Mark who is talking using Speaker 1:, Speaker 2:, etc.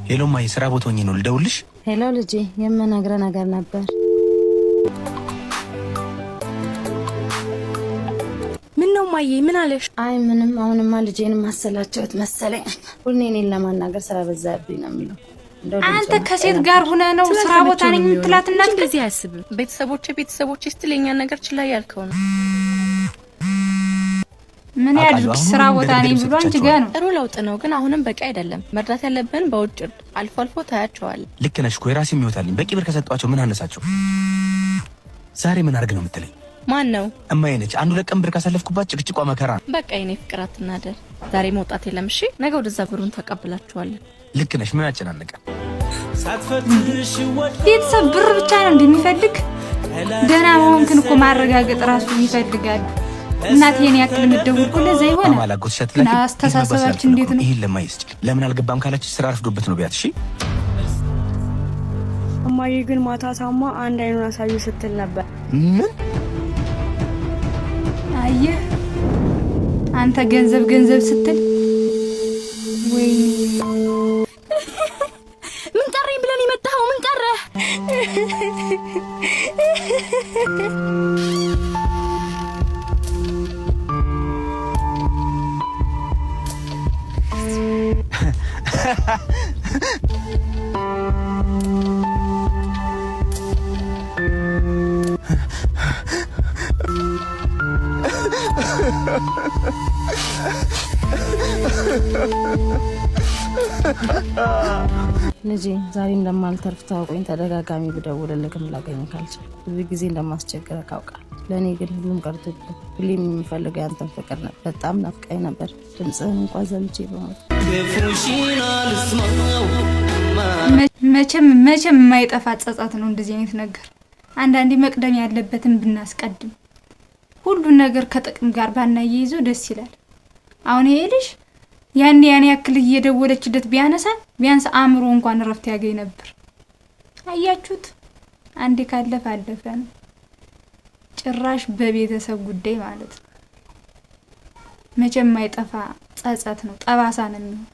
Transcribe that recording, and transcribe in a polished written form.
Speaker 1: ሄሎ ማይ ስራ ቦታ ሆኜ ነው ልደውልሽ?
Speaker 2: ሄሎ ልጄ የምነግርህ ነገር ነበር።
Speaker 3: ምን ነው ማዬ ምን አለሽ?
Speaker 2: አይ ምንም አሁንማ ልጄን ማሰላቸውት መሰለኝ። ሁሌ እኔን ለማናገር ስራ በዛብኝ ነው የሚለው።
Speaker 3: አንተ ከሴት ጋር ሆነ ነው ስራ ቦታ ነኝ የምትላትና እንደዚህ አያስብም። ቤተሰቦቼ ስትለኛ ነገር ችላ ያልከው ነው። ምን ያድርግ ስራ ቦታ ነኝ ብሎ አንቺ ጋር ነው። ጥሩ ለውጥ ነው ግን አሁንም በቂ አይደለም። መርዳት ያለብን በውጭ አልፎ አልፎ ታያቸዋል።
Speaker 1: ልክ ነሽ እኮ የራሴ የሚወጣልኝ በቂ ብር ከሰጧቸው ምን አነሳቸው? ዛሬ ምን አድርግ ነው የምትለኝ?
Speaker 3: ማን ነው?
Speaker 1: እማዬ ነች። አንዱ ለቀን ብር ካሳለፍኩባት ጭቅጭቋ መከራ ነው።
Speaker 3: በቃ የኔ ፍቅር አትናደር። ዛሬ መውጣት የለም እሺ። ነገ ወደዛ ብሩን ተቀብላችኋለን።
Speaker 1: ልክ ነሽ። ምን አጨናነቀ?
Speaker 3: ቤተሰብ ብር ብቻ ነው እንደሚፈልግ ደህና መሆንክን እኮ ማረጋገጥ ራሱ ይፈልጋል። እናቴን ያክል ምደውል ሁሉ ለዛ ይሆነ እና አስተሳሰባችን እንዴት ነው?
Speaker 1: ይሄን ለማይስጭ ለምን አልገባም ካላችሁ ስራ አርፍዶበት ነው ቢያት። እሺ
Speaker 4: እማዬ ግን ማታ ታማ አንድ አይኑን አሳዩ ስትል ነበር።
Speaker 1: ምን
Speaker 3: አየህ አንተ ገንዘብ ስትል ወይ ምን ቀረኝ ብለን የመጣው ምን ቀረ?
Speaker 2: ልጄ ዛሬ እንደማልተርፍ ታውቆኝ ተደጋጋሚ ብደውልልክም ላገኝህ ካልቻልኩ ብዙ ጊዜ እንደማስቸግረህ ካውቃለሁ። ለእኔ ግን ሁሉም ቀርቶብኝ ሁሌም የምፈልገው ያንተን ፍቅር ነበር። በጣም ናፍቀኝ ነበር። ድምፅህን እንኳን ሰምቼ በሞት
Speaker 3: መቼም የማይጠፋ ጸጸት ነው እንደዚህ አይነት ነገር። አንዳንዴ መቅደም ያለበትን ብናስቀድም ሁሉን ነገር ከጥቅም ጋር ባናያይዘው ደስ ይላል። አሁን ይሄ ልጅ ያን ያክል እየደወለችለት ቢያነሳ ቢያንስ አእምሮ እንኳን እረፍት ያገኝ ነበር። አያችሁት? አንዴ ካለፈ አለፈ ነው። ጭራሽ በቤተሰብ ጉዳይ ማለት ነው። መቼም የማይጠፋ ጸጸት ነው፣ ጠባሳ ነው የሚሆነው።